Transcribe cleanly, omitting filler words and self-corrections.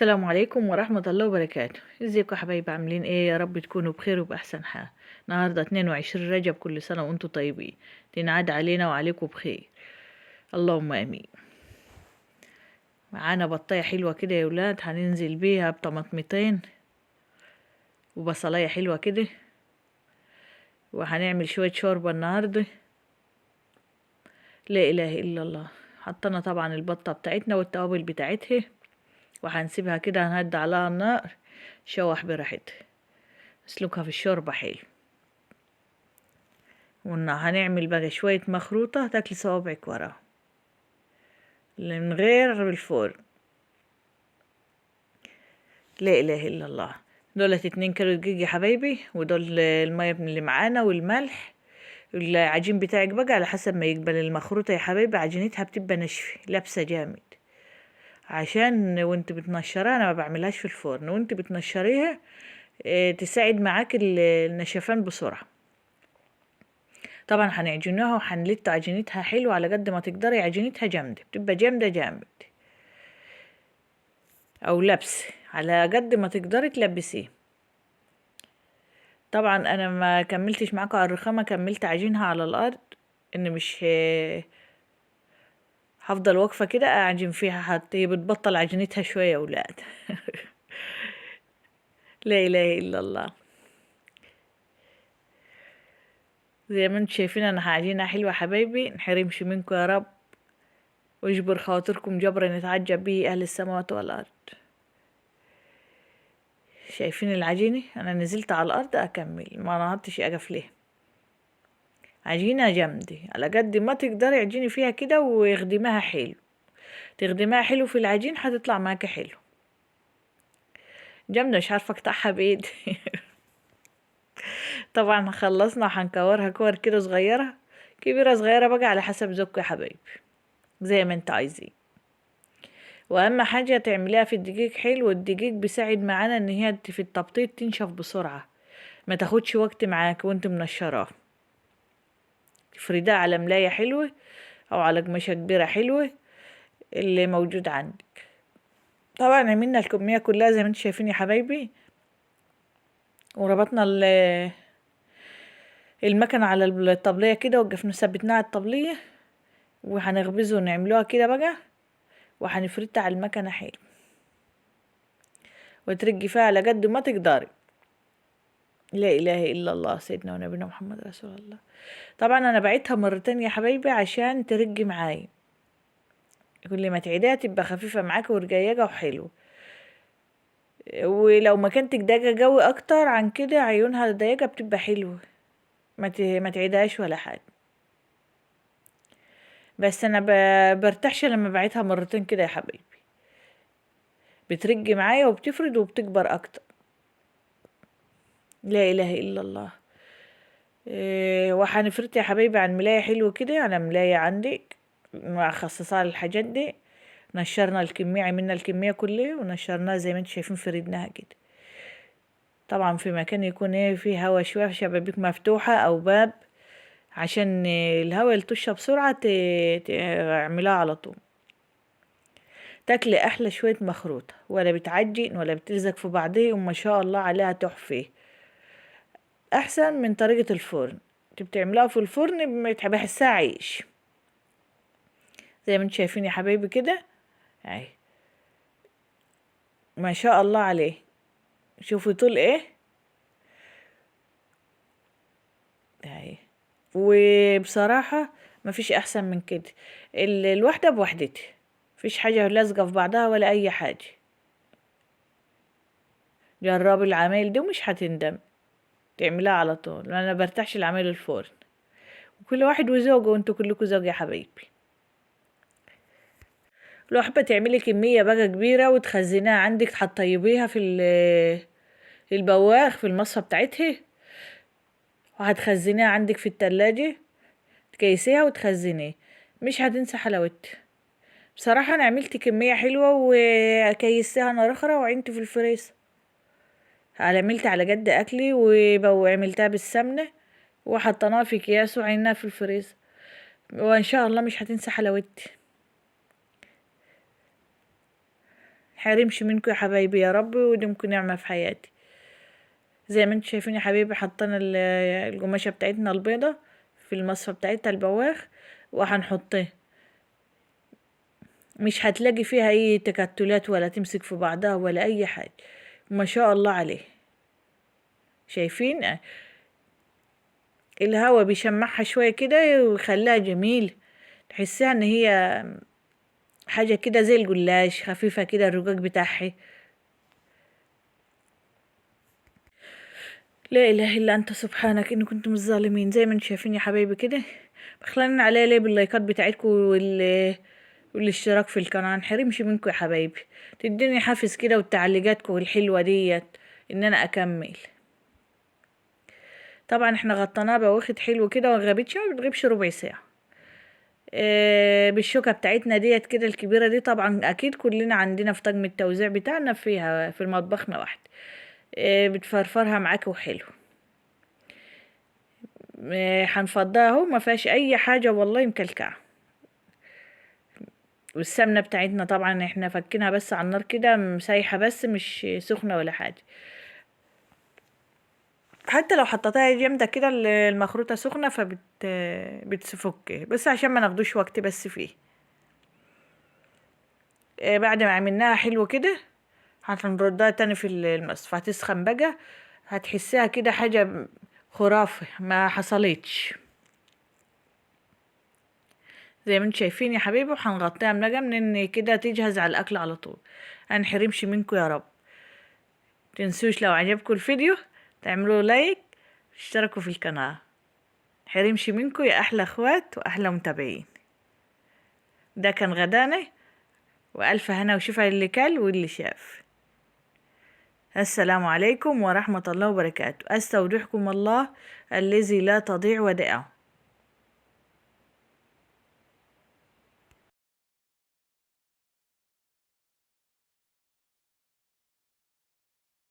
السلام عليكم ورحمة الله وبركاته. ازيكم يا حبايبي، عاملين ايه؟ يا رب تكونوا بخير وبأحسن حال. النهاردة 22 رجب، كل سنة وانتم طيبين، تنعاد علينا وعليكم بخير، اللهم امين. معانا بطاية حلوة كده يا ولاد، هننزل بيها بطماطمتين وبصلاية حلوة كده، وهنعمل شوية شوربة النهاردة. لا اله الا الله. حطينا طبعا البطة بتاعتنا والتوابل بتاعتها، وهنسيبها كده، هنهد عليها النار شوح براحتها، اسلكها في الشوربة حلو. هنعمل بقى شوية مخروطة تاكلي صوابعك وراها من غير الفرن. لا اله الا الله. دولت 2 كيلو دقيق يا حبايبي، ودول المية من اللي معانا والملح. العجين بتاعك بقى على حسب ما يقبل المخروطة يا حبايبي، عجينتها بتبقى ناشفة لابسة جامد، عشان وانت بتنشرها، انا ما بعملهاش في الفرن، وانت بتنشريها تساعد معاك النشفان بسرعة. طبعا هنعجنوها وهنلت عجينتها حلو على قد ما تقدري، عجينتها جامدة، بتبقى جامدة جامد، او لبس على قد ما تقدري تلبسيه. طبعا انا ما كملتش معاكم على الرخامة، كملت عجينها على الارض، ان مش هفضل واقفة كده اعجن فيها، حتى بتبطل عجينتها شوية يا ولاد. لا اله الا الله. زي ما انتم شايفين انا عجينة حلوة حبايبي، نحرمش منكم يا رب، ويجبر خاطركم جبر نتعجب به اهل السماوات والارض. شايفين العجينة؟ انا نزلت على الارض اكمل، ما نهضتش اقف ليه. عجينة جامدة على قد ما تقدري، عجيني فيها كده واخدميها حلو، تخدميها حلو في العجين هتطلع معاكي حلو جامدة، مش عارفة اقطعها بايدي. طبعا خلصنا، هنكورها كور كده صغيرة، كبيرة صغيرة بقى على حسب ذوقك يا حبايبي، زي ما انت عايزين. واهم حاجة تعمليها في الدقيق حلو، الدقيق بيساعد معانا ان هي في التبطيط تنشف بسرعة، ما تاخدش وقت معاك وانت منشراه. تفردها على ملاية حلوة او على قماشة كبيرة حلوة اللي موجود عندك. طبعا عملنا الكمية كلها زي ما انتم شايفين يا حبايبي، وربطنا المكنة على الطبلية كده، وقفنا ثبتناها على الطبلية، وهنخبزه ونعملوها كده بقى، وهنفردها على المكنة حلو، وترجي فيها على قد ما تقدري. لا اله الا الله، سيدنا ونبينا محمد رسول الله. طبعا انا بعيدها مرتين يا حبايبي عشان ترجي معاي، كل ما تعيدها تبقى خفيفة معاكي ورقيقة وحلوة. ولو ما كانت دقيقة قوي اكتر عن كده، عيونها ضيقة بتبقى حلوة، ما تعيدهاش ولا حاجة. بس انا برتاحش لما بعيدها مرتين كده يا حبايبي، بترجي معايا وبتفرد وبتكبر اكتر. لا اله الا الله. وهنفرد يا حبايبي على الملاية حلو كده، على ملاية عندك مخصصة للحاجات دي. نشرنا الكمية، عملنا الكمية كلها ونشرناها زي ما انتم شايفين، فردناها كده. طبعا في مكان يكون فيه هوا شوية، في شبابيك مفتوحة او باب، عشان الهوا يلطش بسرعة، تعملها على طول. تاكلي احلى شوية مخروطة، ولا بتعجن ولا بتلزق في بعضها، وما شاء الله عليها تحفة، احسن من طريقة الفرن. انت بتعملها في الفرن بحسها عيش، زي ما انتم شايفين يا حبايبي كده اهي، ما شاء الله عليه. شوفوا طول ايه اهي. وبصراحة مفيش احسن من كده، الواحدة بوحدتها، مفيش حاجة لازقة في بعضها ولا اي حاجة. جربي العمايل دي ومش هتندم، تعملها على طول. انا برتاحش العمايل الفرن، وكل واحد وذوقه، وانتوا كلكم ذوق يا حبايبي. لو حابة تعملي كمية بقى كبيرة وتخزنيها عندك، هتطيبيها في البواخ في المصفى بتاعتها، وهتخزنيها عندك في التلاجة، تكيسيها وتخزنيها، مش هتنسى حلاوتها. بصراحة انا عملت كمية حلوة وكيستها نار اخرى وعينت في الفريزر، عملت على قد اكلي، وعملتها بالسمنة وحطيناها في اكياس وعيناها في الفريزر، وان شاء الله مش هتنسى حلاوتها. حرمش منكم يا حبايبي يا رب، ودمكم نعمة في حياتي. زي ما انتم شايفين يا حبايبي، حطينا القماشة بتاعتنا البيضة في المصفى بتاعتها البواخ، وهنحطها. مش هتلاقي فيها اي تكتلات ولا تمسك في بعضها ولا اي حاجة، ما شاء الله عليه. شايفين الهوا بيشمعها شوية كده ويخليها جميل، تحسيها ان هي حاجة كده زي الجلاش، خفيفة كده الرقاق بتاعها. لا اله الا انت سبحانك اني كنت من الظالمين. زي ما انتم شايفين يا حبايبي كده، بخلينا عليا ليه باللايكات بتاعتكم والاشتراك في القناة. نحرمش منكم يا حبايبي، تديني حافز كده، وتعليقاتكم الحلوة ديت ان انا اكمل. طبعا احنا غطيناه بواخد حلو كده، ومغابتش، ما بتغيبش ربع ساعة. بالشوكة بتاعتنا ديت كده الكبيرة دي، طبعا اكيد كلنا عندنا في طقم التوزيع بتاعنا فيها في مطبخنا واحد. بتفرفرها معاك وحلو. هنفضها اهو، ما فيهاش اي حاجة والله مكلكعة. والسمنة بتاعتنا طبعا احنا فكينها بس على النار كده مسايحة، بس مش سخنة ولا حاجة. حتى لو حطيتها جامدة كده المخروطة سخنة بتفك، بس عشان ما ناخدوش وقت بس فيه. بعد ما عملناها حلو كده، هنردها تاني في المصفى، هتسخن بقى. هتحسيها كده حاجة خرافة ما حصلتش. زي ما انتم شايفين يا حبيبي، وهنغطيها منجم من ان كده تجهز على الاكل على طول. هنحرمش منكم يا رب. تنسوش لو عجبكم الفيديو تعملوا لايك، اشتركوا في القناة. حرمش منكم يا احلى اخوات واحلى متابعين. ده كان غدانا، والف هنا وشفا اللي كل واللي شاف. السلام عليكم ورحمة الله وبركاته. استودعكم الله الذي لا تضيع ودائعه.